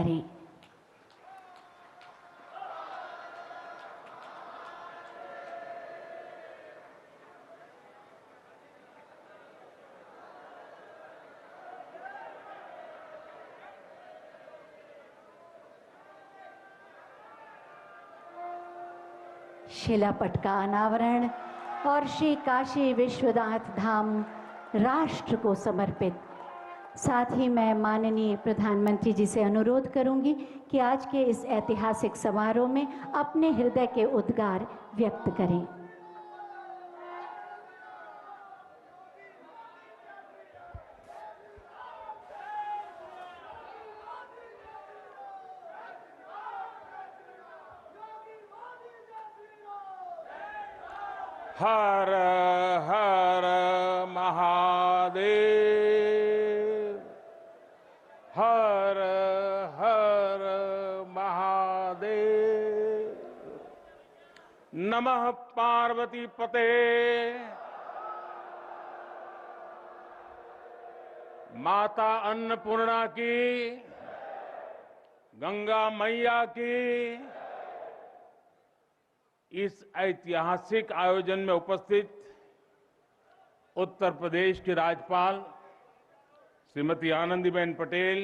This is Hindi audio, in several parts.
करें। शिलापट का अनावरण और श्री काशी विश्वनाथ धाम राष्ट्र को समर्पित। साथ ही मैं माननीय प्रधानमंत्री जी से अनुरोध करूंगी कि आज के इस ऐतिहासिक समारोह में अपने हृदय के उद्गार व्यक्त करें। हर हर महादेव, हर हर महादेव। नमः पार्वती पते। माता अन्नपूर्णा की, गंगा मैया की। इस ऐतिहासिक आयोजन में उपस्थित उत्तर प्रदेश की राज्यपाल श्रीमती आनंदीबेन पटेल,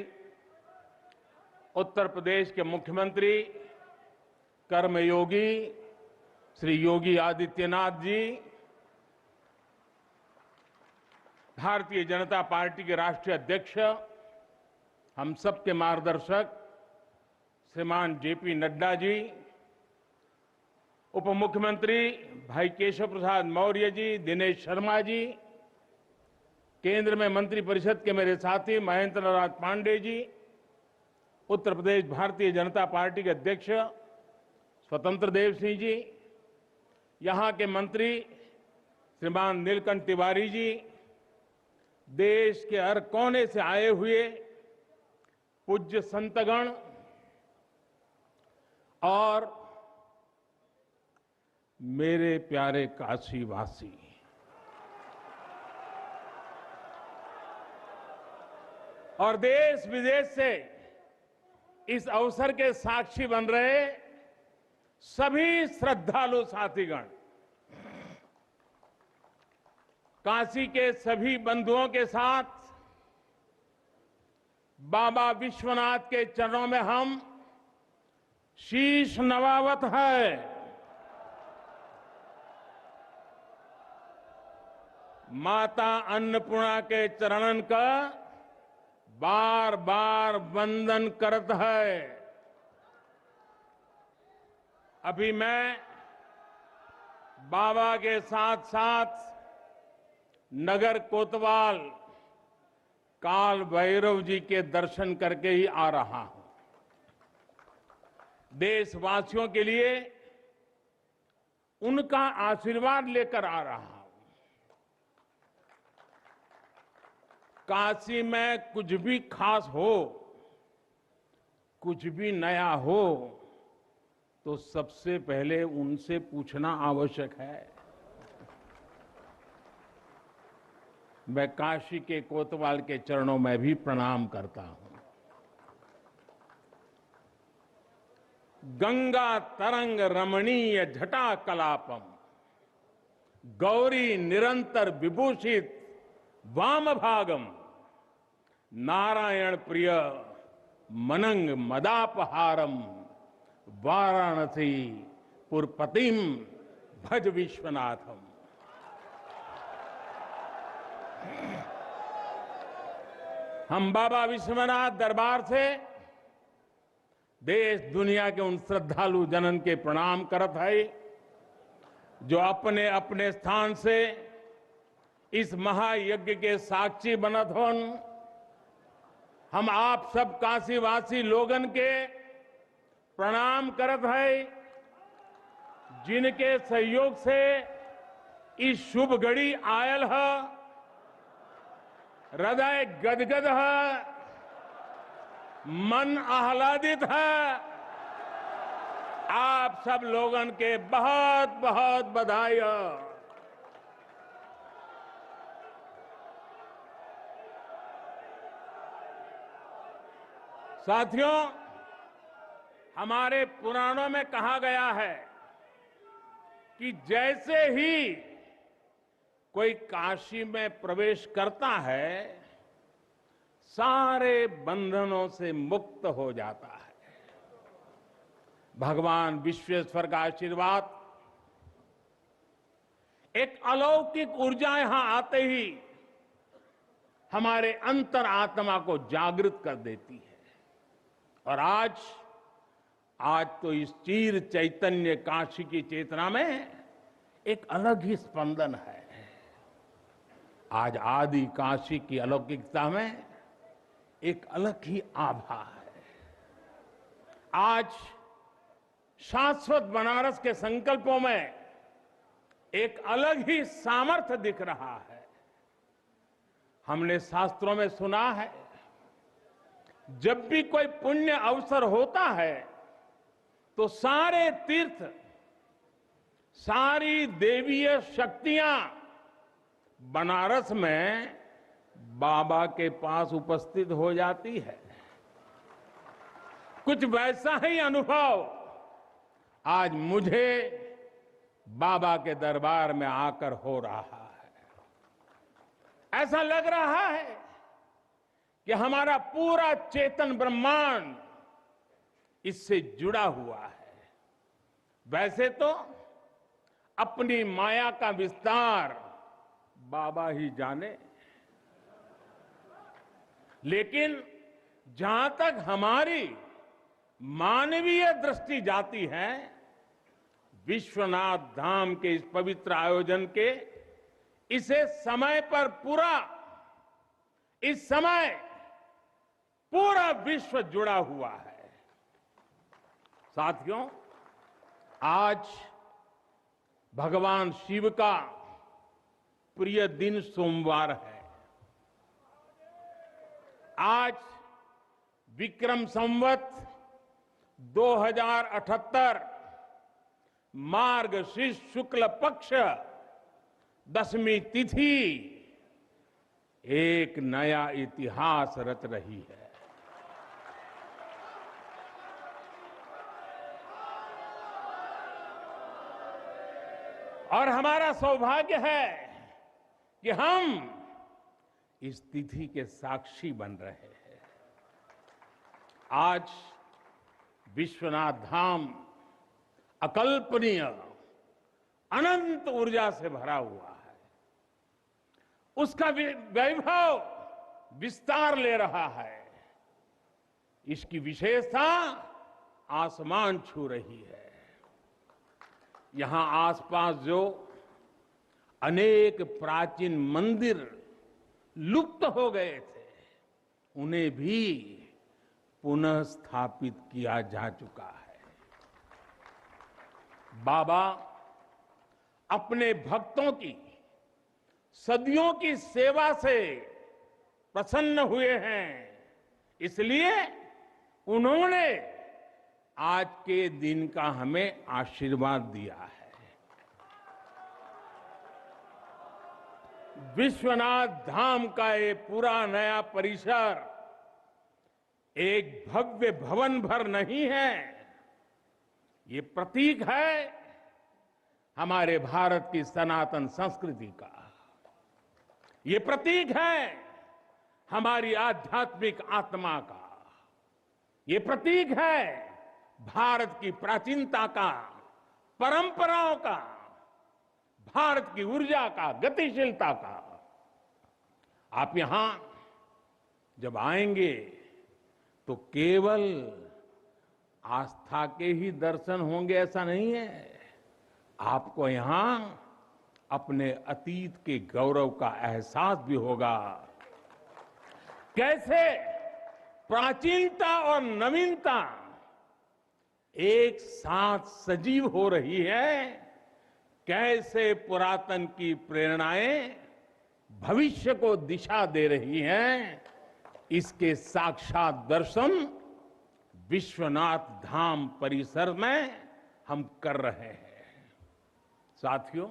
उत्तर प्रदेश के मुख्यमंत्री कर्मयोगी श्री योगी आदित्यनाथ जी, भारतीय जनता पार्टी के राष्ट्रीय अध्यक्ष, हम सबके मार्गदर्शक श्रीमान जेपी नड्डा जी, उप मुख्यमंत्री भाई केशव प्रसाद मौर्य जी, दिनेश शर्मा जी, केंद्र में मंत्रिपरिषद के मेरे साथी महेंद्र नाथ पांडे जी, उत्तर प्रदेश भारतीय जनता पार्टी के अध्यक्ष स्वतंत्र देव सिंह जी, यहां के मंत्री श्रीमान नीलकंठ तिवारी जी, देश के हर कोने से आए हुए पूज्य संतगण और मेरे प्यारे काशीवासी, और देश विदेश से इस अवसर के साक्षी बन रहे सभी श्रद्धालु साथीगण, काशी के सभी बंधुओं के साथ बाबा विश्वनाथ के चरणों में हम शीश नवावत है। माता अन्नपूर्णा के चरणन का बार बार वंदन करत है। अभी मैं बाबा के साथ साथ नगर कोतवाल काल भैरव जी के दर्शन करके ही आ रहा हूं। देशवासियों के लिए उनका आशीर्वाद लेकर आ रहा हूं। काशी में कुछ भी खास हो, कुछ भी नया हो, तो सबसे पहले उनसे पूछना आवश्यक है। मैं काशी के कोतवाल के चरणों में भी प्रणाम करता हूं। गंगा तरंग रमणीय जटा कलापम, गौरी निरंतर विभूषित वाम भागम, नारायण प्रिय मनंग मदापहारम, वाराणसी पुरपतिम भज विश्वनाथम। हम बाबा विश्वनाथ दरबार से देश दुनिया के उन श्रद्धालु जनन के प्रणाम करत है जो अपने अपने स्थान से इस महायज्ञ के साक्षी बनत होन। हम आप सब काशीवासी लोगन के प्रणाम करत है, जिनके सहयोग से इस शुभ घड़ी आयल है। हृदय गदगद है, मन आह्लादित है। आप सब लोगन के बहुत बहुत बधाई। साथियों, हमारे पुराणों में कहा गया है कि जैसे ही कोई काशी में प्रवेश करता है, सारे बंधनों से मुक्त हो जाता है। भगवान विश्वेश्वर का आशीर्वाद, एक अलौकिक ऊर्जा यहां आते ही हमारे अंतर आत्मा को जागृत कर देती है। और आज तो इस चीर चैतन्य काशी की चेतना में एक अलग ही स्पंदन है। आज आदि काशी की अलौकिकता में एक अलग ही आभा है। आज शाश्वत बनारस के संकल्पों में एक अलग ही सामर्थ्य दिख रहा है। हमने शास्त्रों में सुना है, जब भी कोई पुण्य अवसर होता है तो सारे तीर्थ, सारी देवीय शक्तियां बनारस में बाबा के पास उपस्थित हो जाती है। कुछ वैसा ही अनुभव आज मुझे बाबा के दरबार में आकर हो रहा है। ऐसा लग रहा है कि हमारा पूरा चेतन ब्रह्मांड इससे जुड़ा हुआ है। वैसे तो अपनी माया का विस्तार बाबा ही जाने, लेकिन जहां तक हमारी मानवीय दृष्टि जाती है, विश्वनाथ धाम के इस पवित्र आयोजन के इस समय पूरा विश्व जुड़ा हुआ है। साथियों, आज भगवान शिव का प्रिय दिन सोमवार है। आज विक्रम संवत 2078 मार्गशीर्ष शुक्ल पक्ष दशमी तिथि एक नया इतिहास रच रही है। और हमारा सौभाग्य है कि हम इस तिथि के साक्षी बन रहे हैं। आज विश्वनाथ धाम अकल्पनीय अनंत ऊर्जा से भरा हुआ है। उसका वैभव विस्तार ले रहा है। इसकी विशेषता आसमान छू रही है। यहां आसपास जो अनेक प्राचीन मंदिर लुप्त हो गए थे, उन्हें भी पुनः स्थापित किया जा चुका है। बाबा अपने भक्तों की सदियों की सेवा से प्रसन्न हुए हैं, इसलिए उन्होंने आज के दिन का हमें आशीर्वाद दिया है। विश्वनाथ धाम का ये पूरा नया परिसर एक भव्य भवन भर नहीं है, ये प्रतीक है हमारे भारत की सनातन संस्कृति का। ये प्रतीक है हमारी आध्यात्मिक आत्मा का। ये प्रतीक है भारत की प्राचीनता का, परंपराओं का, भारत की ऊर्जा का, गतिशीलता का। आप यहां जब आएंगे तो केवल आस्था के ही दर्शन होंगे ऐसा नहीं है। आपको यहां अपने अतीत के गौरव का एहसास भी होगा। कैसे प्राचीनता और नवीनता एक साथ सजीव हो रही है, कैसे पुरातन की प्रेरणाएं भविष्य को दिशा दे रही हैं, इसके साक्षात दर्शन विश्वनाथ धाम परिसर में हम कर रहे हैं। साथियों,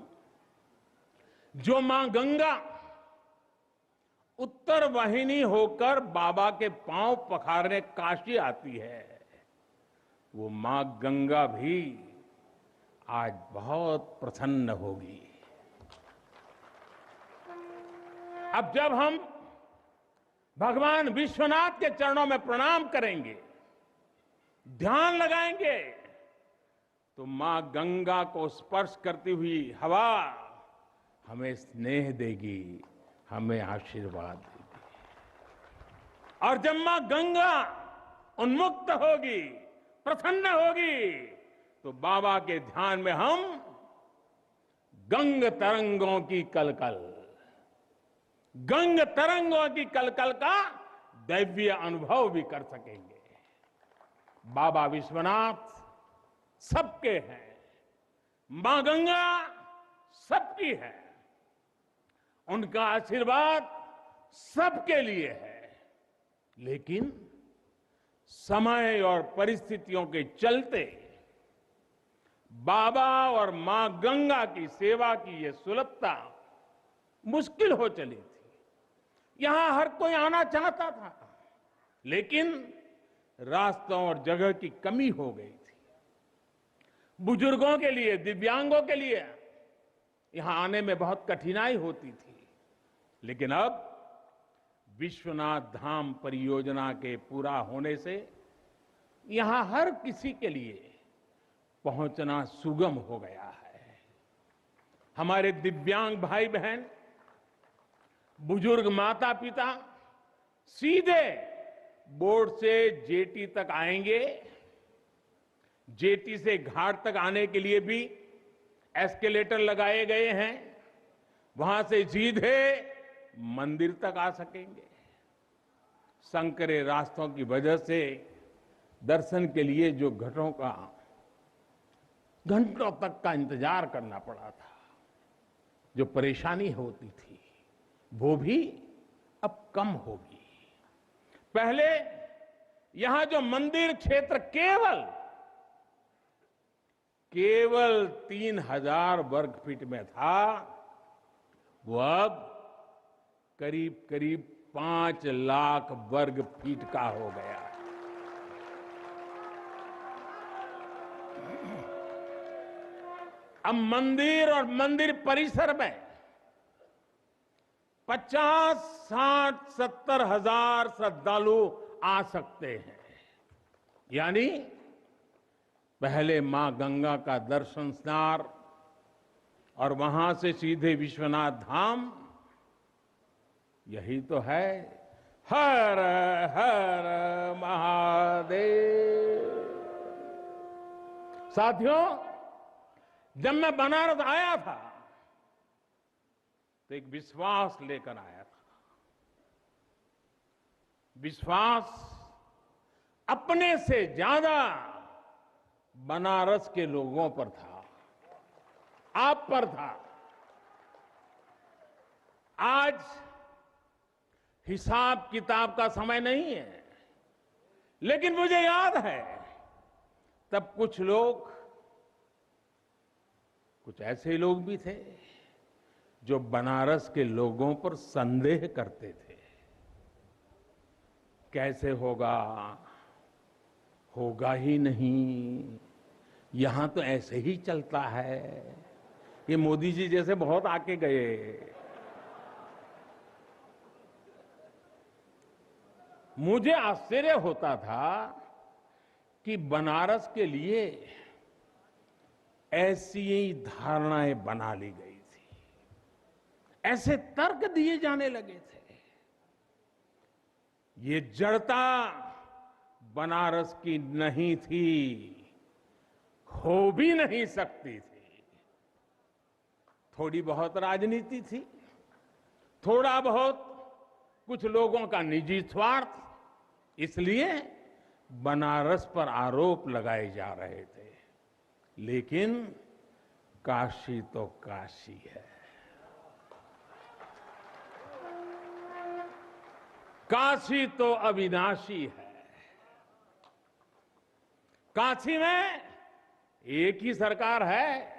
जो मां गंगा उत्तर वाहिनी होकर बाबा के पांव पखारने काशी आती है, वो मां गंगा भी आज बहुत प्रसन्न होगी। अब जब हम भगवान विश्वनाथ के चरणों में प्रणाम करेंगे, ध्यान लगाएंगे, तो मां गंगा को स्पर्श करती हुई हवा हमें स्नेह देगी, हमें आशीर्वाद देगी। और जब मां गंगा उन्मुक्त होगी, प्रसन्न होगी, तो बाबा के ध्यान में हम गंग तरंगों की कलकल, गंग तरंगों की कलकल का दैवीय अनुभव भी कर सकेंगे। बाबा विश्वनाथ सबके हैं, मां गंगा सबकी है, उनका आशीर्वाद सबके लिए है। लेकिन समय और परिस्थितियों के चलते बाबा और मां गंगा की सेवा की यह सुलभता मुश्किल हो चली थी। यहां हर कोई आना चाहता था, लेकिन रास्तों और जगह की कमी हो गई थी। बुजुर्गों के लिए, दिव्यांगों के लिए यहां आने में बहुत कठिनाई होती थी। लेकिन अब विश्वनाथ धाम परियोजना के पूरा होने से यहां हर किसी के लिए पहुंचना सुगम हो गया है। हमारे दिव्यांग भाई बहन, बुजुर्ग माता पिता सीधे बोर्ड से जेटी तक आएंगे। जेटी से घाट तक आने के लिए भी एस्केलेटर लगाए गए हैं, वहां से सीधे मंदिर तक आ सकेंगे। संकरे रास्तों की वजह से दर्शन के लिए जो घंटों तक का इंतजार करना पड़ा था, जो परेशानी होती थी, वो भी अब कम होगी। पहले यहां जो मंदिर क्षेत्र केवल 3000 वर्ग फीट में था, वो अब करीब करीब 5 लाख वर्ग फीट का हो गया। अब मंदिर और मंदिर परिसर में 50, 60, 70 हजार श्रद्धालु आ सकते हैं। यानी पहले मां गंगा का दर्शन स्नान और वहां से सीधे विश्वनाथ धाम, यही तो है। हर हर महादेव। साथियों, जब मैं बनारस आया था तो एक विश्वास लेकर आया था। विश्वास अपने से ज्यादा बनारस के लोगों पर था, आप पर था। आज हिसाब किताब का समय नहीं है, लेकिन मुझे याद है तब कुछ ऐसे लोग भी थे जो बनारस के लोगों पर संदेह करते थे। कैसे होगा ही नहीं, यहां तो ऐसे ही चलता है। ये मोदी जी जैसे बहुत आके गए। मुझे आश्चर्य होता था कि बनारस के लिए ऐसी ही धारणाएं बना ली गई थी, ऐसे तर्क दिए जाने लगे थे। ये जड़ता बनारस की नहीं थी, हो भी नहीं सकती थी। थोड़ी बहुत राजनीति थी, थोड़ा बहुत कुछ लोगों का निजी स्वार्थ, इसलिए बनारस पर आरोप लगाए जा रहे थे। लेकिन काशी तो काशी है, काशी तो अविनाशी है। काशी में एक ही सरकार है।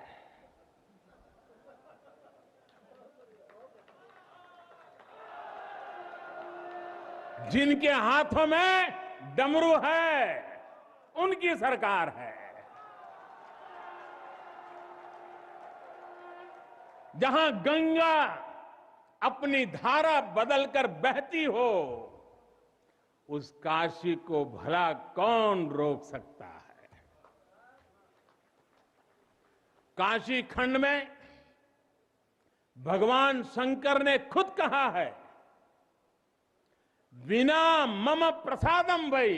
जिनके हाथों में डमरू है, उनकी सरकार है। जहां गंगा अपनी धारा बदलकर बहती हो, उस काशी को भला कौन रोक सकता है। काशी खंड में भगवान शंकर ने खुद कहा है, विना मम प्रसादम वै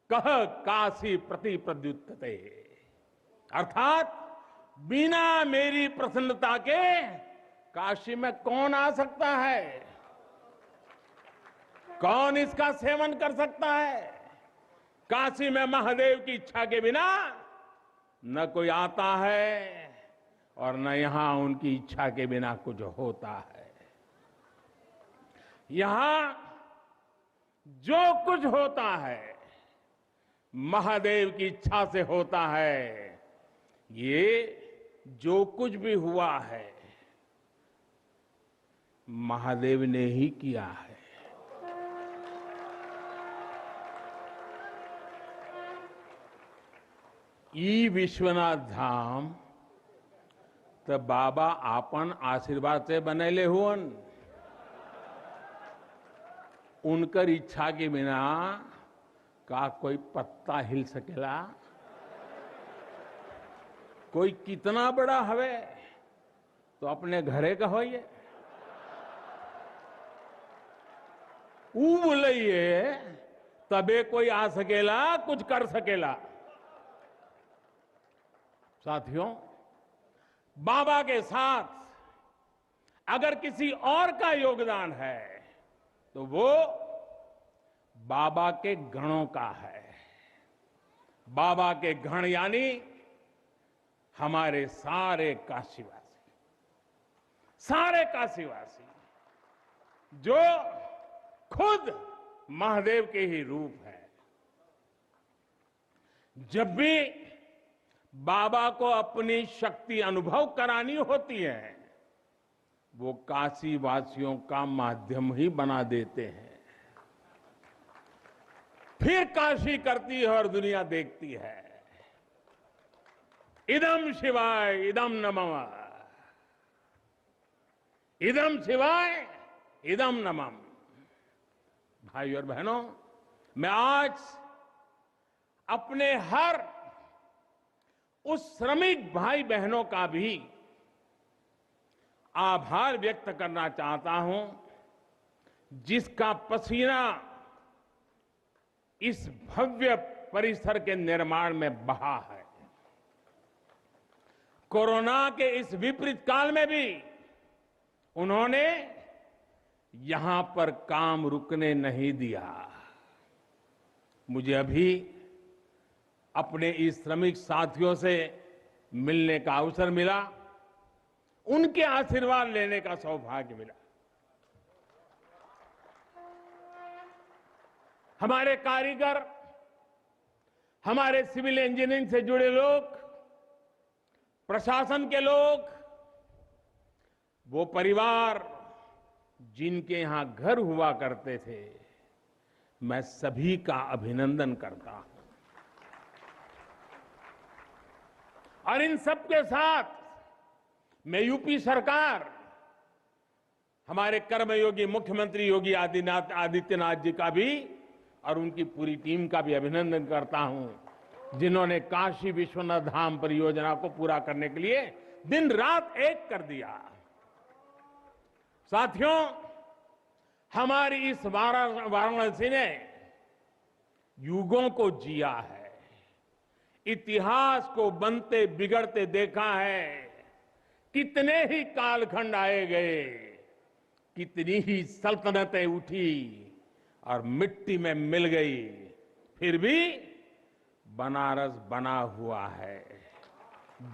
कह काशी प्रति प्रद्युत्ते, अर्थात बिना मेरी प्रसन्नता के काशी में कौन आ सकता है, कौन इसका सेवन कर सकता है। काशी में महादेव की इच्छा के बिना न कोई आता है और न यहां उनकी इच्छा के बिना कुछ होता है। यहां जो कुछ होता है महादेव की इच्छा से होता है। ये जो कुछ भी हुआ है महादेव ने ही किया है। ई विश्वनाथ धाम तो बाबा आपन आशीर्वाद से बनेले हुअन। उनकर इच्छा के बिना का कोई पत्ता हिल सकेला। कोई कितना बड़ा हवे तो अपने घरे का होइए, ऊ बोलिए तबे कोई आ सकेला, कुछ कर सकेला। साथियों, बाबा के साथ अगर किसी और का योगदान है तो वो बाबा के गणों का है। बाबा के गण यानी हमारे सारे काशीवासी, सारे काशीवासी जो खुद महादेव के ही रूप है। जब भी बाबा को अपनी शक्ति अनुभव करानी होती है, वो काशी वासियों का माध्यम ही बना देते हैं। फिर काशी करती है और दुनिया देखती है। इदम शिवाय इदम नमः, इदम शिवाय इदम नमः। भाई और बहनों, मैं आज अपने हर उस श्रमिक भाई बहनों का भी आभार व्यक्त करना चाहता हूं, जिसका पसीना इस भव्य परिसर के निर्माण में बहा है। कोरोना के इस विपरीत काल में भी उन्होंने यहां पर काम रुकने नहीं दिया। मुझे अभी अपने इस श्रमिक साथियों से मिलने का अवसर मिला, उनके आशीर्वाद लेने का सौभाग्य मिला। हमारे कारीगर, हमारे सिविल इंजीनियरिंग से जुड़े लोग, प्रशासन के लोग, वो परिवार जिनके यहां घर हुआ करते थे, मैं सभी का अभिनंदन करता हूं। और इन सबके साथ मैं यूपी सरकार, हमारे कर्मयोगी मुख्यमंत्री योगी आदित्यनाथ जी का भी और उनकी पूरी टीम का भी अभिनंदन करता हूं, जिन्होंने काशी विश्वनाथ धाम परियोजना को पूरा करने के लिए दिन रात एक कर दिया। साथियों, हमारी इस वाराणसी ने युगों को जिया है, इतिहास को बनते बिगड़ते देखा है। कितने ही कालखंड आए गए, कितनी ही सल्तनतें उठी और मिट्टी में मिल गई, फिर भी बनारस बना हुआ है।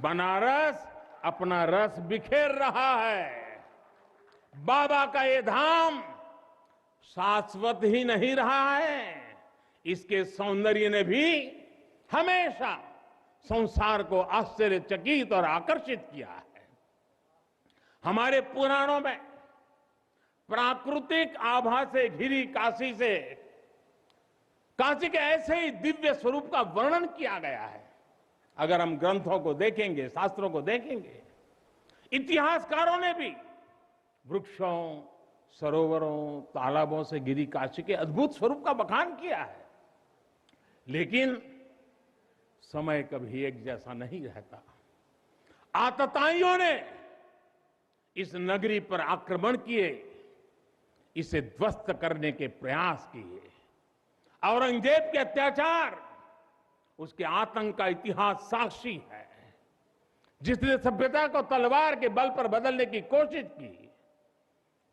बनारस अपना रस बिखेर रहा है। बाबा का ये धाम शाश्वत ही नहीं रहा है, इसके सौंदर्य ने भी हमेशा संसार को आश्चर्यचकित और आकर्षित किया है। हमारे पुराणों में प्राकृतिक आभा से घिरी काशी से काशी के ऐसे ही दिव्य स्वरूप का वर्णन किया गया है। अगर हम ग्रंथों को देखेंगे, शास्त्रों को देखेंगे, इतिहासकारों ने भी वृक्षों, सरोवरों, तालाबों से घिरी काशी के अद्भुत स्वरूप का बखान किया है। लेकिन समय कभी एक जैसा नहीं रहता। आतताइयों ने इस नगरी पर आक्रमण किए, इसे ध्वस्त करने के प्रयास किए। औरंगजेब के अत्याचार, उसके आतंक का इतिहास साक्षी है। जिसने सभ्यता को तलवार के बल पर बदलने की कोशिश की,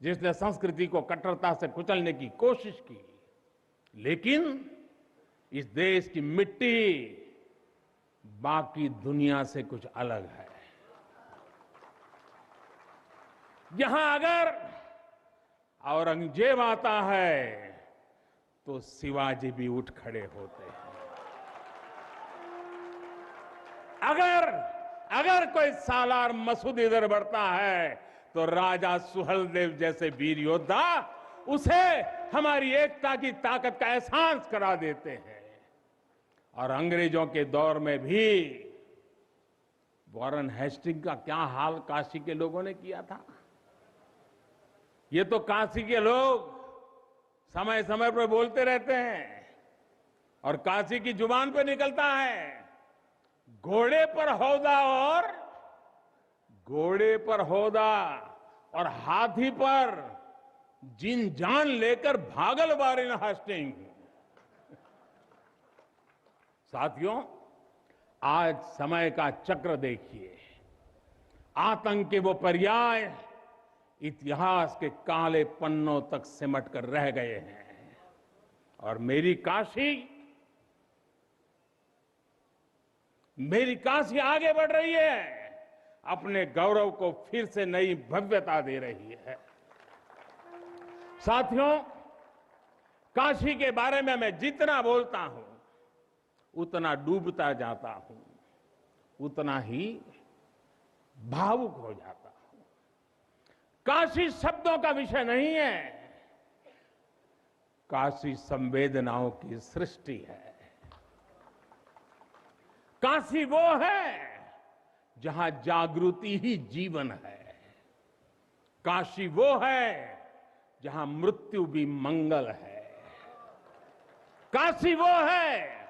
जिसने संस्कृति को कट्टरता से कुचलने की कोशिश की, लेकिन इस देश की मिट्टी बाकी दुनिया से कुछ अलग है। यहां अगर औरंगजेब आता है तो शिवाजी भी उठ खड़े होते हैं। अगर कोई सालार मसूद इधर बढ़ता है तो राजा सुहेलदेव जैसे वीर योद्धा उसे हमारी एकता की ताकत का एहसास करा देते हैं। और अंग्रेजों के दौर में भी वॉरेन हेस्टिंग का क्या हाल काशी के लोगों ने किया था। ये तो काशी के लोग समय समय पर बोलते रहते हैं और काशी की जुबान पे निकलता है, घोड़े पर हौदा और हाथी पर जिन जान लेकर भागल वॉरेन हेस्टिंग। साथियों, आज समय का चक्र देखिए। आतंक के वो पर्याय इतिहास के काले पन्नों तक सिमट कर रह गए हैं और मेरी काशी आगे बढ़ रही है, अपने गौरव को फिर से नई भव्यता दे रही है। साथियों, काशी के बारे में मैं जितना बोलता हूं उतना डूबता जाता हूं, उतना ही भावुक हो जाता हूं। काशी शब्दों का विषय नहीं है, काशी संवेदनाओं की सृष्टि है। काशी वो है जहां जागृति ही जीवन है। काशी वो है जहां मृत्यु भी मंगल है। काशी वो है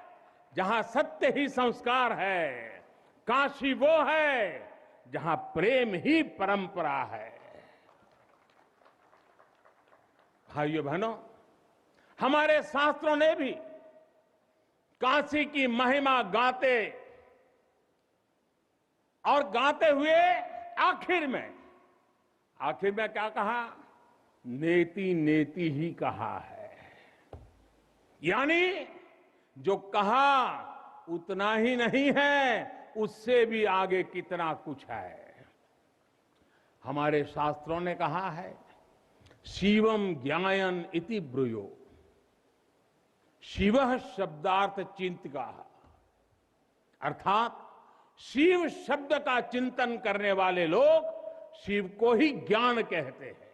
जहां सत्य ही संस्कार है। काशी वो है जहां प्रेम ही परंपरा है। भाइयों बहनों, हमारे शास्त्रों ने भी काशी की महिमा गाते हुए आखिर में क्या कहा? नेति नेति ही कहा है। यानी जो कहा उतना ही नहीं है, उससे भी आगे कितना कुछ है। हमारे शास्त्रों ने कहा है, शिवम ज्ञायन इति ब्रूयो, शिवः शब्दार्थ चिंतका, अर्थात शिव शब्द का चिंतन करने वाले लोग शिव को ही ज्ञान कहते हैं।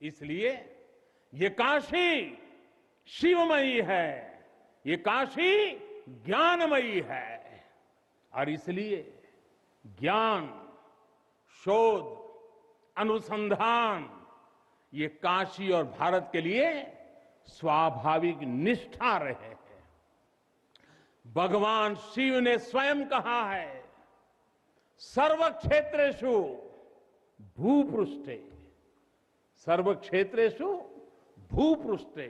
इसलिए ये काशी शिवमयी है, ये काशी ज्ञानमयी है। और इसलिए ज्ञान, शोध, अनुसंधान ये काशी और भारत के लिए स्वाभाविक निष्ठा रहे हैं। भगवान शिव ने स्वयं कहा है, सर्व क्षेत्रेषु भूपृष्ठे, सर्व क्षेत्रेषु भूपृष्ठे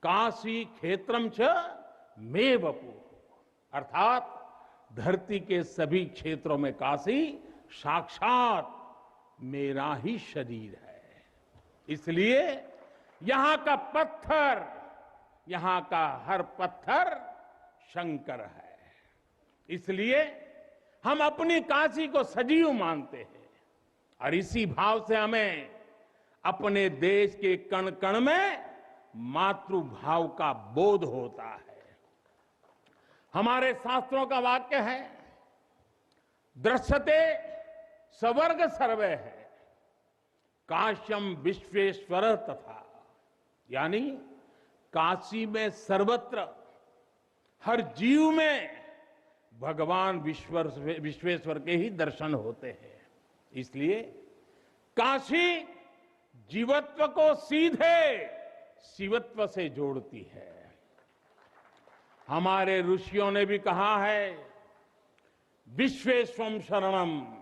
काशी क्षेत्रम च मे वपु, अर्थात धरती के सभी क्षेत्रों में काशी साक्षात मेरा ही शरीर है। इसलिए यहां का पत्थर, यहां का हर पत्थर शंकर है। इसलिए हम अपनी काशी को सजीव मानते हैं और इसी भाव से हमें अपने देश के कण कण में मातृभाव का बोध होता है। हमारे शास्त्रों का वाक्य है, दृश्यते स्वर्ग सर्वे है, काश्यम विश्वेश्वर तथा, यानी काशी में सर्वत्र हर जीव में भगवान विश्वेश्वर के ही दर्शन होते हैं। इसलिए काशी जीवत्व को सीधे शिवत्व से जोड़ती है। हमारे ऋषियों ने भी कहा है, विश्वेश्वम शरणम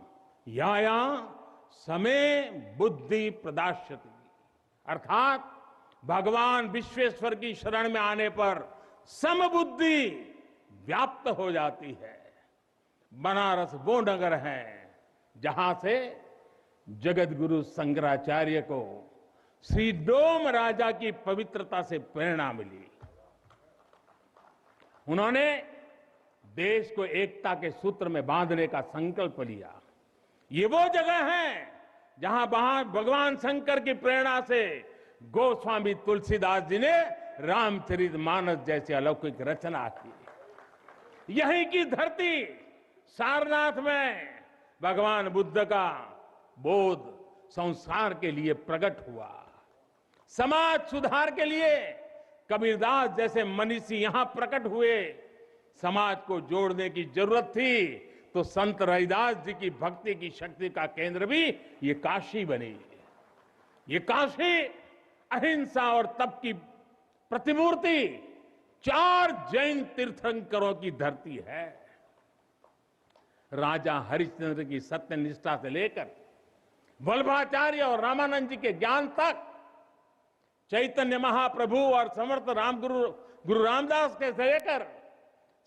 याया समे बुद्धि प्रदास्यति, अर्थात भगवान विश्वेश्वर की शरण में आने पर समबुद्धि व्याप्त हो जाती है। बनारस वो नगर है जहां से जगत गुरु शंकराचार्य को श्री डोम राजा की पवित्रता से प्रेरणा मिली। उन्होंने देश को एकता के सूत्र में बांधने का संकल्प लिया। ये वो जगह है जहां भगवान शंकर की प्रेरणा से गोस्वामी तुलसीदास जी ने रामचरितमानस जैसी अलौकिक रचना की। यहीं की धरती सारनाथ में भगवान बुद्ध का बोध संसार के लिए प्रकट हुआ। समाज सुधार के लिए कबीरदास जैसे मनीषी यहां प्रकट हुए। समाज को जोड़ने की जरूरत थी तो संत रविदास जी की भक्ति की शक्ति का केंद्र भी ये काशी बनी। ये काशी अहिंसा और तप की प्रतिमूर्ति 4 जैन तीर्थंकरों की धरती है। राजा हरिश्चंद्र की सत्य निष्ठा से लेकर वल्लभाचार्य और रामानंद जी के ज्ञान तक, चैतन्य महाप्रभु और समर्थ गुरु रामदास के से लेकर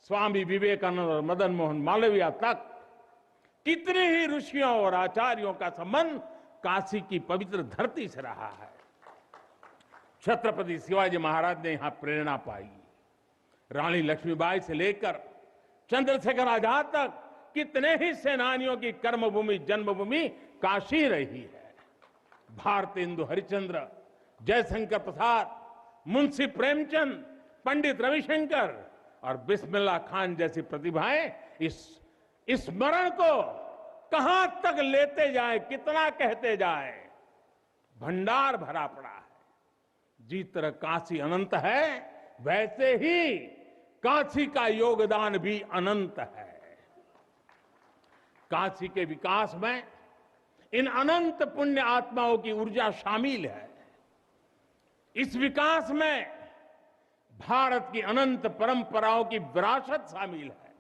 स्वामी विवेकानंद और मदन मोहन मालवीय तक कितने ही ऋषियों और आचार्यों का संबंध काशी की पवित्र धरती से रहा है। छत्रपति शिवाजी महाराज ने यहां प्रेरणा पाई। रानी लक्ष्मीबाई से लेकर चंद्रशेखर आजाद तक कितने ही सेनानियों की कर्मभूमि जन्मभूमि काशी रही है। भारतेंदु हरिश्चंद्र, जयशंकर प्रसाद, मुंशी प्रेमचंद, पंडित रविशंकर और बिस्मिल्लाह खान जैसी प्रतिभाएं इस स्मरण को कहां तक लेते जाए, कितना कहते जाए, भंडार भरा पड़ा है। जिस तरह काशी अनंत है वैसे ही काशी का योगदान भी अनंत है। काशी के विकास में इन अनंत पुण्य आत्माओं की ऊर्जा शामिल है। इस विकास में भारत की अनंत परंपराओं की विरासत शामिल है।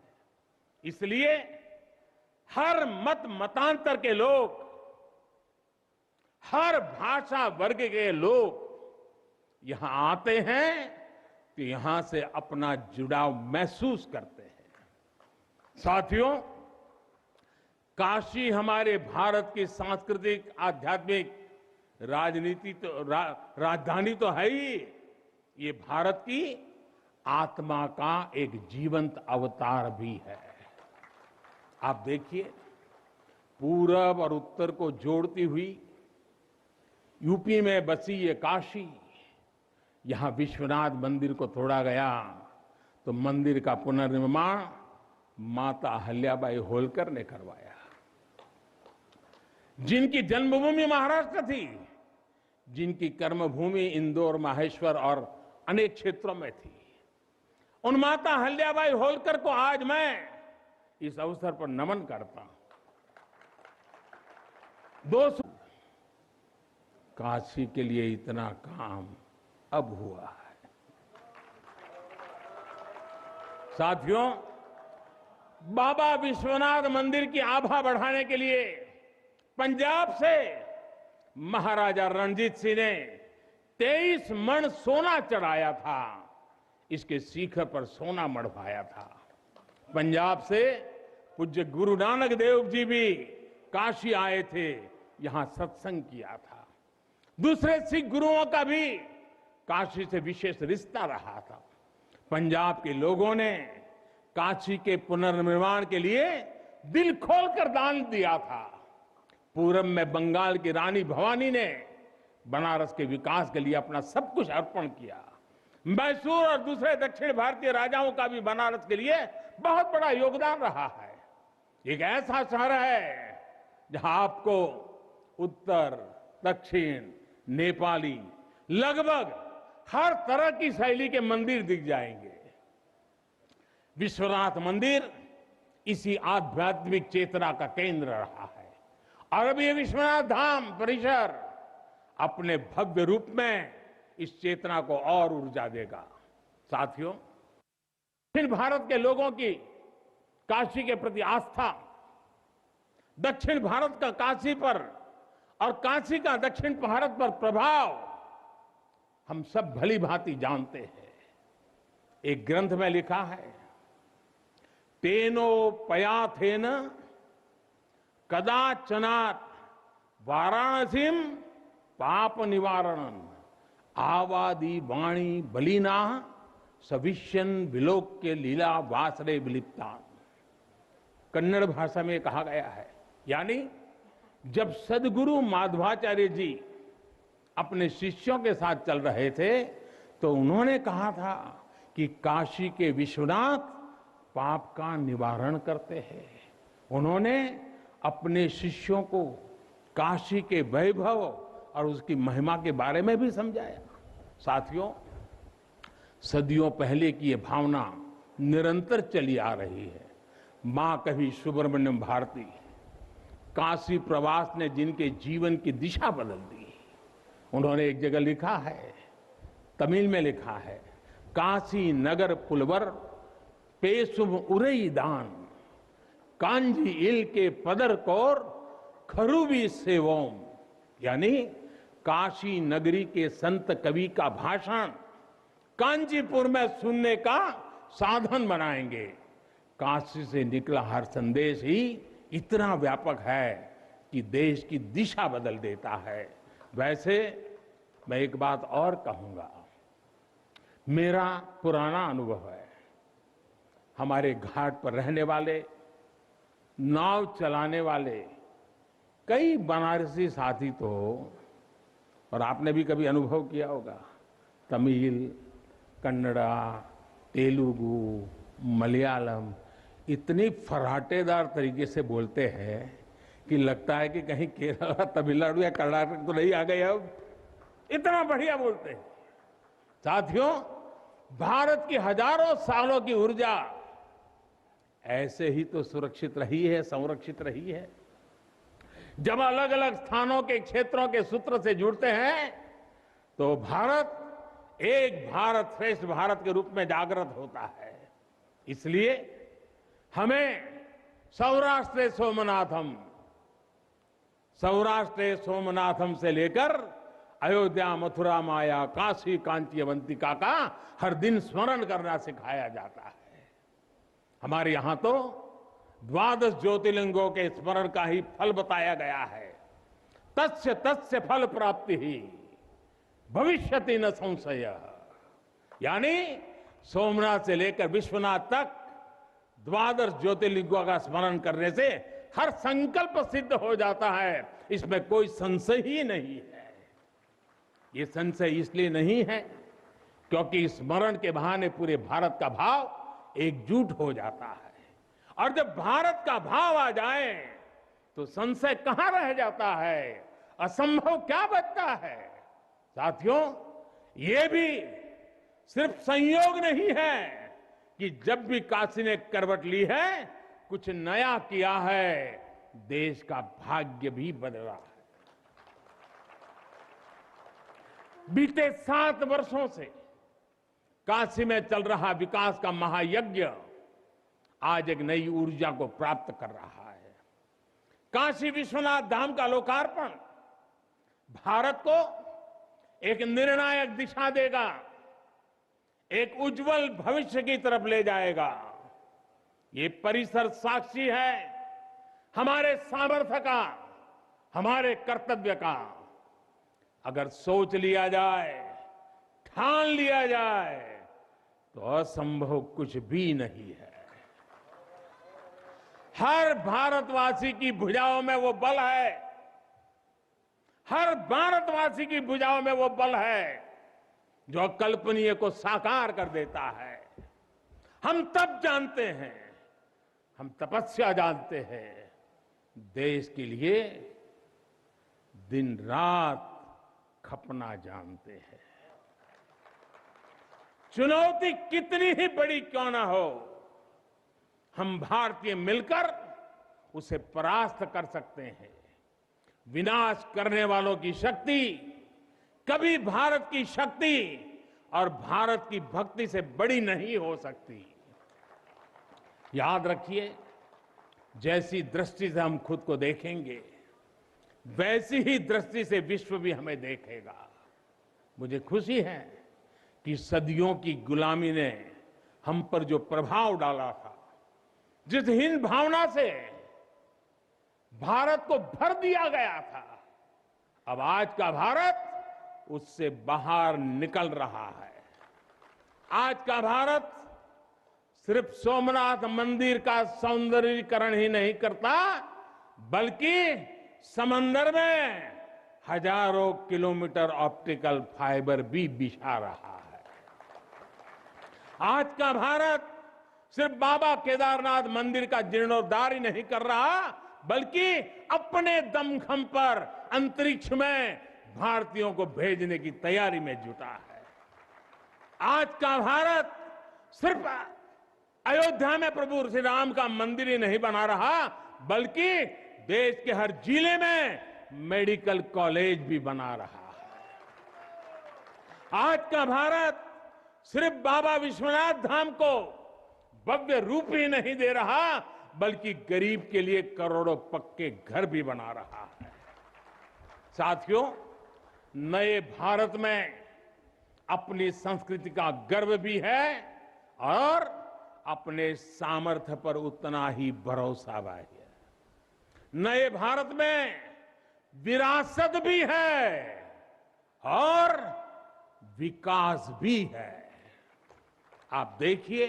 इसलिए हर मत मतांतर के लोग, हर भाषा वर्ग के लोग यहां आते हैं तो यहां से अपना जुड़ाव महसूस करते हैं। साथियों, काशी हमारे भारत की सांस्कृतिक, आध्यात्मिक, राजधानी तो है ही, ये भारत की आत्मा का एक जीवंत अवतार भी है। आप देखिए, पूरब और उत्तर को जोड़ती हुई यूपी में बसी ये काशी, यहां विश्वनाथ मंदिर को तोड़ा गया तो मंदिर का पुनर्निर्माण माता अहल्याबाई होलकर ने करवाया। जिनकी जन्मभूमि महाराष्ट्र थी, जिनकी कर्मभूमि इंदौर, माहेश्वर और अनेक क्षेत्रों में थी, उन माता अहल्याबाई होलकर को आज मैं इस अवसर पर नमन करता हूं। दोस्तों, काशी के लिए इतना काम अब हुआ है। साथियों, बाबा विश्वनाथ मंदिर की आभा बढ़ाने के लिए पंजाब से महाराजा रणजीत सिंह ने 23 मण सोना चढ़ाया था। इसके शिखर पर सोना मढ़वाया था। पंजाब से पूज्य गुरु नानक देव जी भी काशी आए थे, यहां सत्संग किया था। दूसरे सिख गुरुओं का भी काशी से विशेष रिश्ता रहा था। पंजाब के लोगों ने काशी के पुनर्निर्माण के लिए दिल खोलकर दान दिया था। पूरब में बंगाल की रानी भवानी ने बनारस के विकास के लिए अपना सब कुछ अर्पण किया। मैसूर और दूसरे दक्षिण भारतीय राजाओं का भी बनारस के लिए बहुत बड़ा योगदान रहा है। एक ऐसा शहर है जहां आपको उत्तर, दक्षिण, नेपाली, लगभग हर तरह की शैली के मंदिर दिख जाएंगे। विश्वनाथ मंदिर इसी आध्यात्मिक चेतना का केंद्र रहा है और अब ये विश्वनाथ धाम परिसर अपने भव्य रूप में इस चेतना को और ऊर्जा देगा। साथियों, दक्षिण भारत के लोगों की काशी के प्रति आस्था, दक्षिण भारत का काशी पर और काशी का दक्षिण भारत पर प्रभाव हम सब भली भांति जानते हैं। एक ग्रंथ में लिखा है, तेनो पयाथेन कदाचनात् वाराणसीम पाप निवारणं आवादी वाणी बलिना सविष्यन विलोक्य लीला वासरे विलिप्ता। कन्नड़ भाषा में कहा गया है, यानी जब सदगुरु माधवाचार्य जी अपने शिष्यों के साथ चल रहे थे तो उन्होंने कहा था कि काशी के विश्वनाथ पाप का निवारण करते हैं। उन्होंने अपने शिष्यों को काशी के वैभव और उसकी महिमा के बारे में भी समझाया। साथियों, सदियों पहले की ये भावना निरंतर चली आ रही है। मां कवि सुब्रमण्यम भारती काशी प्रवास ने जिनके जीवन की दिशा बदल दी, उन्होंने एक जगह लिखा है, तमिल में लिखा है, काशी नगर पुलवर पेसुम उरई दान कांजी इल के पदर कोर खरूबी सेवोम। यानी काशी नगरी के संत कवि का भाषण कांचीपुर में सुनने का साधन बनाएंगे। काशी से निकला हर संदेश ही इतना व्यापक है कि देश की दिशा बदल देता है। वैसे मैं एक बात और कहूंगा, मेरा पुराना अनुभव है, हमारे घाट पर रहने वाले, नाव चलाने वाले कई बनारसी साथी तो, और आपने भी कभी अनुभव किया होगा, तमिल, कन्नड़ा, तेलुगु, मलयालम इतनी फराटेदार तरीके से बोलते हैं कि लगता है कि कहीं केरला, तमिलनाडु या कर्नाटक तो नहीं आ गए। अब इतना बढ़िया बोलते हैं। साथियों, भारत की हजारों सालों की ऊर्जा ऐसे ही तो सुरक्षित रही है, संरक्षित रही है। जब अलग अलग स्थानों के क्षेत्रों के सूत्र से जुड़ते हैं तो भारत एक भारत श्रेष्ठ भारत के रूप में जागृत होता है। इसलिए हमें सौराष्ट्र सोमनाथम से लेकर अयोध्या, मथुरा, माया, काशी, कांची, अवंतिका का हर दिन स्मरण करना सिखाया जाता है। हमारे यहां तो 12 ज्योतिर्लिंगों के स्मरण का ही फल बताया गया है। तस्य तस्य फल प्राप्ति ही भविष्यति न संशय। यानी सोमनाथ से लेकर विश्वनाथ तक 12 ज्योतिर्लिंगों का स्मरण करने से हर संकल्प सिद्ध हो जाता है, इसमें कोई संशय ही नहीं है। ये संशय इसलिए नहीं है क्योंकि स्मरण के बहाने पूरे भारत का भाव एकजुट हो जाता है, और जब भारत का भाव आ जाए तो संशय कहां रह जाता है, असंभव क्या बचता है। साथियों, ये भी सिर्फ संयोग नहीं है कि जब भी काशी ने करवट ली है, कुछ नया किया है, देश का भाग्य भी बदला है। बीते 7 वर्षों से काशी में चल रहा विकास का महायज्ञ आज एक नई ऊर्जा को प्राप्त कर रहा है। काशी विश्वनाथ धाम का लोकार्पण भारत को एक निर्णायक दिशा देगा, एक उज्जवल भविष्य की तरफ ले जाएगा। ये परिसर साक्षी है हमारे सामर्थ्य का, हमारे कर्तव्य का। अगर सोच लिया जाए, ठान लिया जाए तो असंभव कुछ भी नहीं है। हर भारतवासी की भुजाओं में वो बल है, हर भारतवासी की भुजाओं में वो बल है जो अकल्पनीय को साकार कर देता है। हम तप जानते हैं, हम तपस्या जानते हैं, देश के लिए दिन रात खपना जानते हैं। चुनौती कितनी ही बड़ी क्यों ना हो, हम भारतीय मिलकर उसे परास्त कर सकते हैं। विनाश करने वालों की शक्ति कभी भारत की शक्ति और भारत की भक्ति से बड़ी नहीं हो सकती। याद रखिए, जैसी दृष्टि से हम खुद को देखेंगे, वैसी ही दृष्टि से विश्व भी हमें देखेगा। मुझे खुशी है कि सदियों की गुलामी ने हम पर जो प्रभाव डाला था, जिस हीन भावना से भारत को भर दिया गया था, अब आज का भारत उससे बाहर निकल रहा है। आज का भारत सिर्फ सोमनाथ मंदिर का सौंदर्यीकरण ही नहीं करता, बल्कि समंदर में हजारों किलोमीटर ऑप्टिकल फाइबर भी बिछा रहा है। आज का भारत सिर्फ बाबा केदारनाथ मंदिर का जीर्णोद्धार ही नहीं कर रहा, बल्कि अपने दमखम पर अंतरिक्ष में भारतीयों को भेजने की तैयारी में जुटा है। आज का भारत सिर्फ अयोध्या में प्रभु श्री राम का मंदिर ही नहीं बना रहा, बल्कि देश के हर जिले में मेडिकल कॉलेज भी बना रहा है। आज का भारत सिर्फ बाबा विश्वनाथ धाम को भव्य रूप ही नहीं दे रहा, बल्कि गरीब के लिए करोड़ों पक्के घर भी बना रहा है। साथियों, नए भारत में अपनी संस्कृति का गर्व भी है और अपने सामर्थ्य पर उतना ही भरोसा भी है। नए भारत में विरासत भी है और विकास भी है। आप देखिए,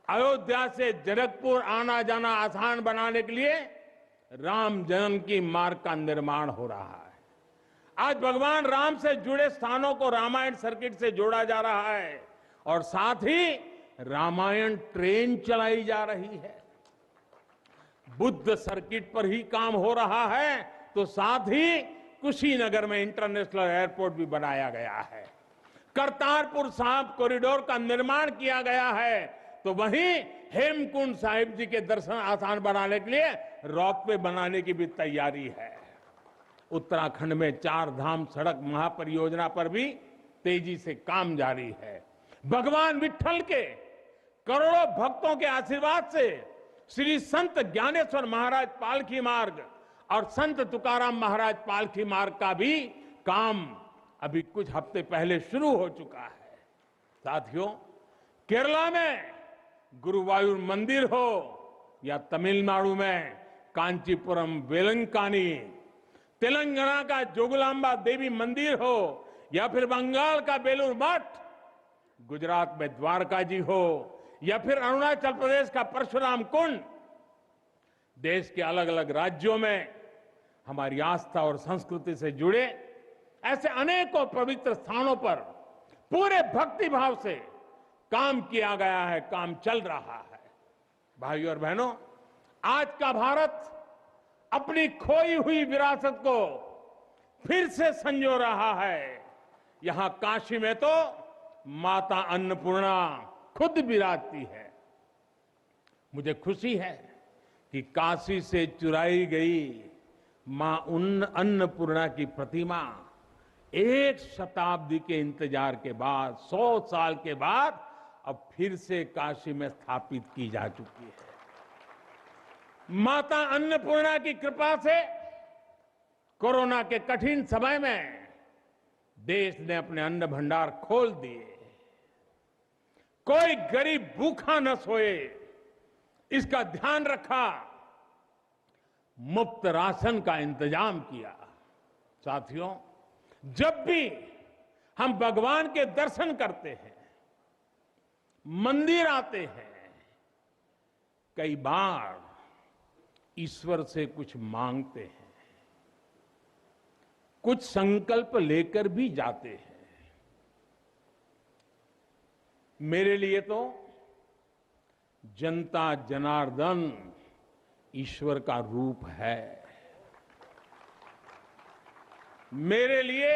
अयोध्या से जनकपुर आना जाना आसान बनाने के लिए राम जन्म की मार्ग का निर्माण हो रहा है। आज भगवान राम से जुड़े स्थानों को रामायण सर्किट से जोड़ा जा रहा है और साथ ही रामायण ट्रेन चलाई जा रही है। बुद्ध सर्किट पर ही काम हो रहा है, तो साथ ही कुशीनगर में इंटरनेशनल एयरपोर्ट भी बनाया गया है। करतारपुर साहिब कॉरिडोर का निर्माण किया गया है, तो वहीं हेमकुंड साहिब जी के दर्शन आसान बनाने के लिए रॉपवे बनाने की भी तैयारी है। उत्तराखंड में 4 धाम सड़क महापरियोजना पर भी तेजी से काम जारी है। भगवान विट्ठल के करोड़ों भक्तों के आशीर्वाद से श्री संत ज्ञानेश्वर महाराज पालकी मार्ग और संत तुकाराम महाराज पालकी मार्ग का भी काम अभी कुछ हफ्ते पहले शुरू हो चुका है। साथियों, केरला में गुरुवायूर मंदिर हो या तमिलनाडु में कांचीपुरम वेलंकानी, तेलंगाना का जोगलांबा देवी मंदिर हो या फिर बंगाल का बेलूर मठ, गुजरात में द्वारका जी हो या फिर अरुणाचल प्रदेश का परशुराम कुंड, देश के अलग अलग राज्यों में हमारी आस्था और संस्कृति से जुड़े ऐसे अनेकों पवित्र स्थानों पर पूरे भक्ति भाव से काम किया गया है, काम चल रहा है। भाइयों और बहनों, आज का भारत अपनी खोई हुई विरासत को फिर से संजो रहा है। यहां काशी में तो माता अन्नपूर्णा खुद विराजती है। मुझे खुशी है कि काशी से चुराई गई मां अन्नपूर्णा की प्रतिमा 1 शताब्दी के इंतजार के बाद, 100 साल के बाद अब फिर से काशी में स्थापित की जा चुकी है। माता अन्नपूर्णा की कृपा से कोरोना के कठिन समय में देश ने अपने अन्न भंडार खोल दिए। कोई गरीब भूखा न सोए, इसका ध्यान रखा, मुफ्त राशन का इंतजाम किया। साथियों, जब भी हम भगवान के दर्शन करते हैं, मंदिर आते हैं, कई बार ईश्वर से कुछ मांगते हैं, कुछ संकल्प लेकर भी जाते हैं। मेरे लिए तो जनता जनार्दन ईश्वर का रूप है। मेरे लिए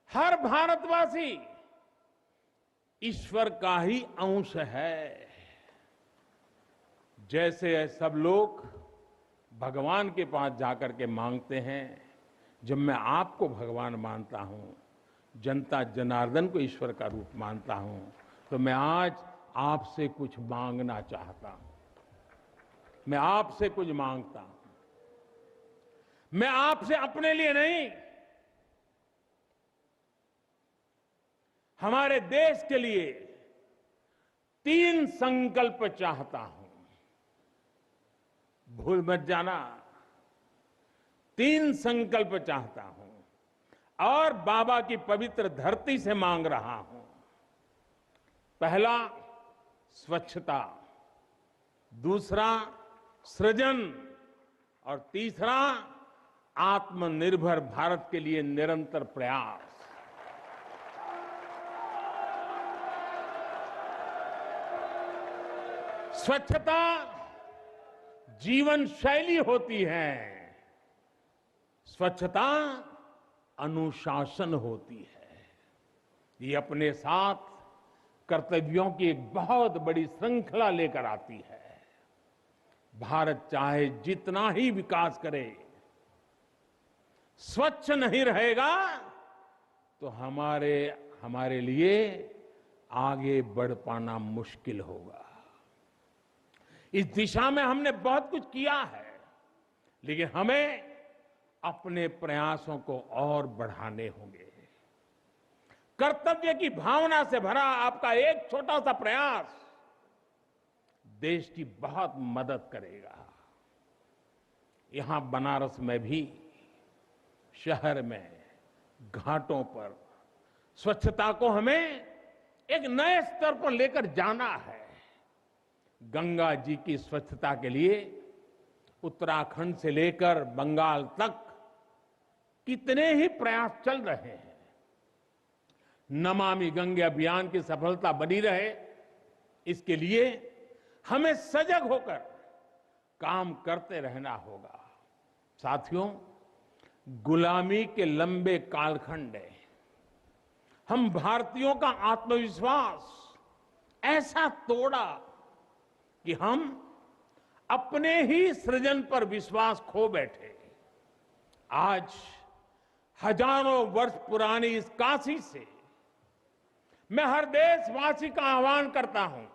हर भारतवासी ईश्वर का ही अंश है। जैसे सब लोग भगवान के पास जाकर के मांगते हैं, जब मैं आपको भगवान मानता हूं, जनता जनार्दन को ईश्वर का रूप मानता हूं, तो मैं आज आपसे कुछ मांगना चाहता हूं। मैं आपसे कुछ मांगता हूं। मैं आपसे अपने लिए नहीं, हमारे देश के लिए 3 संकल्प चाहता हूं। भूल मत जाना, 3 संकल्प चाहता हूं और बाबा की पवित्र धरती से मांग रहा हूं। पहला, स्वच्छता। दूसरा, सृजन। और तीसरा, आत्मनिर्भर भारत के लिए निरंतर प्रयास। स्वच्छता जीवन शैली होती है, स्वच्छता अनुशासन होती है। ये अपने साथ कर्तव्यों की एक बहुत बड़ी श्रृंखला लेकर आती है। भारत चाहे जितना ही विकास करे, स्वच्छ नहीं रहेगा तो हमारे लिए आगे बढ़ पाना मुश्किल होगा। इस दिशा में हमने बहुत कुछ किया है, लेकिन हमें अपने प्रयासों को और बढ़ाने होंगे। कर्तव्य की भावना से भरा आपका एक छोटा सा प्रयास देश की बहुत मदद करेगा। यहां बनारस में भी, शहर में, घाटों पर स्वच्छता को हमें एक नए स्तर पर लेकर जाना है। गंगा जी की स्वच्छता के लिए उत्तराखंड से लेकर बंगाल तक कितने ही प्रयास चल रहे हैं। नमामि गंगे अभियान की सफलता बनी रहे, इसके लिए हमें सजग होकर काम करते रहना होगा। साथियों, गुलामी के लंबे कालखंड में हम भारतीयों का आत्मविश्वास ऐसा तोड़ा कि हम अपने ही सृजन पर विश्वास खो बैठे। आज हजारों वर्ष पुरानी इस काशी से मैं हर देशवासी का आह्वान करता हूं,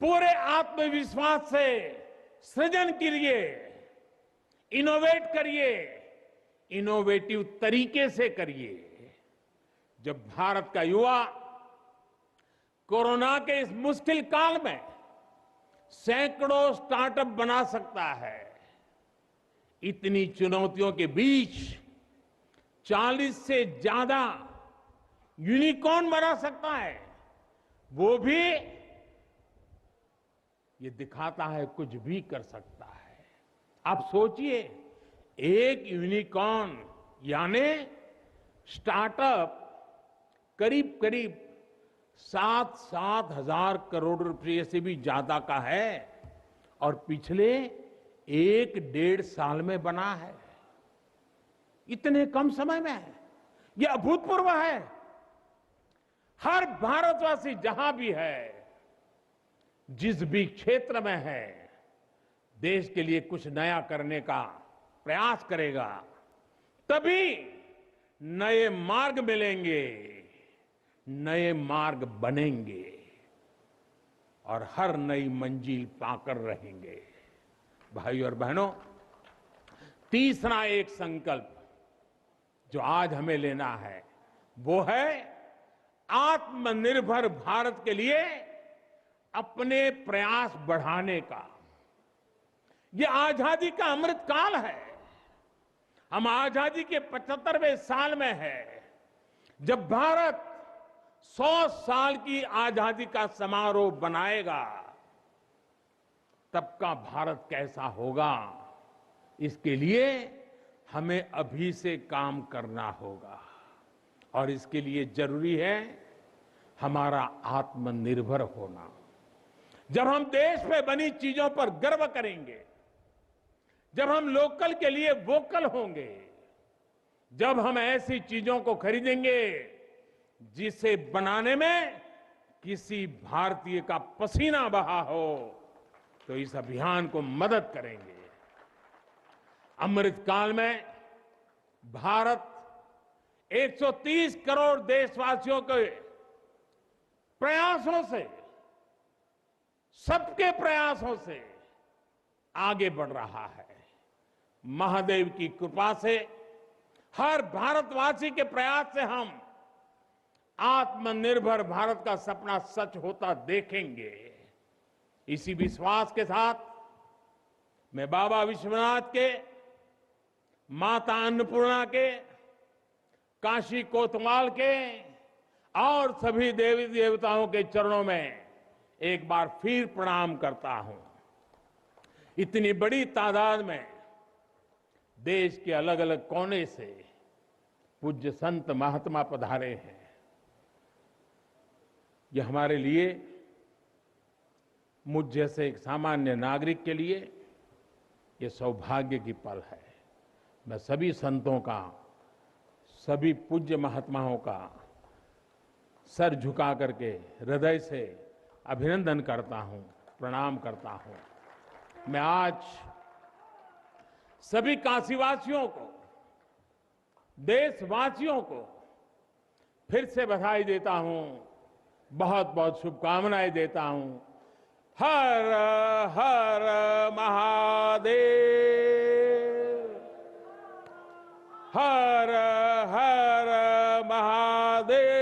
पूरे आत्मविश्वास से सृजन करिए, इनोवेट करिए, इनोवेटिव तरीके से करिए। जब भारत का युवा कोरोना के इस मुश्किल काल में सैकड़ों स्टार्टअप बना सकता है, इतनी चुनौतियों के बीच 40 से ज्यादा यूनिकॉर्न बना सकता है, वो भी ये दिखाता है कुछ भी कर सकता है। आप सोचिए, एक यूनिकॉर्न यानी स्टार्टअप करीब करीब 7-7 हजार करोड़ रुपए से भी ज्यादा का है और पिछले 1-1.5 साल में बना है। इतने कम समय में यह अभूतपूर्व है। हर भारतवासी जहां भी है, जिस भी क्षेत्र में है, देश के लिए कुछ नया करने का प्रयास करेगा, तभी नए मार्ग मिलेंगे, नए मार्ग बनेंगे और हर नई मंजिल पाकर रहेंगे। भाइयों और बहनों, तीसरा एक संकल्प जो आज हमें लेना है वो है आत्मनिर्भर भारत के लिए अपने प्रयास बढ़ाने का। ये आजादी का अमृत काल है। हम आजादी के 75वें साल में है। जब भारत 100 साल की आजादी का समारोह बनाएगा, तब का भारत कैसा होगा, इसके लिए हमें अभी से काम करना होगा। और इसके लिए जरूरी है हमारा आत्मनिर्भर होना। जब हम देश में बनी चीजों पर गर्व करेंगे, जब हम लोकल के लिए वोकल होंगे, जब हम ऐसी चीजों को खरीदेंगे जिसे बनाने में किसी भारतीय का पसीना बहा हो, तो इस अभियान को मदद करेंगे। अमृत काल में भारत 130 करोड़ देशवासियों के प्रयासों से, सबके प्रयासों से आगे बढ़ रहा है। महादेव की कृपा से, हर भारतवासी के प्रयास से हम आत्मनिर्भर भारत का सपना सच होता देखेंगे। इसी विश्वास के साथ मैं बाबा विश्वनाथ के, माता अन्नपूर्णा के, काशी कोतवाल के और सभी देवी देवताओं के चरणों में एक बार फिर प्रणाम करता हूं। इतनी बड़ी तादाद में देश के अलग अलग कोने से पूज्य संत महात्मा पधारे हैं। यह हमारे लिए, मुझ जैसे एक सामान्य नागरिक के लिए यह सौभाग्य की पल है। मैं सभी संतों का, सभी पूज्य महात्माओं का सर झुका करके हृदय से अभिनंदन करता हूं, प्रणाम करता हूं। मैं आज सभी काशीवासियों को, देशवासियों को फिर से बधाई देता हूं, बहुत बहुत शुभकामनाएं देता हूं। हर हर महादेव, हर हर महादेव,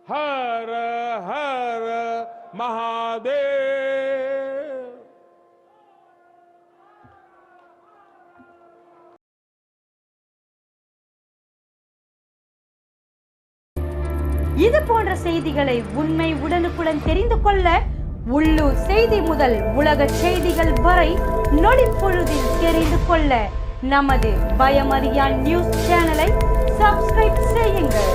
हर हर महादेव। இது போன்ற செய்திகளை உண்மை உடனுக்குடன் தெரிந்து கொள்ள உள்ளூர் செய்தி முதல் உலக செய்திகள் வரை நொடிப்பொழுதில் தெரிந்து கொள்ள நமது பயமறியான் நியூஸ் சேனலை சப்ஸ்கிரைப் செய்யுங்கள்.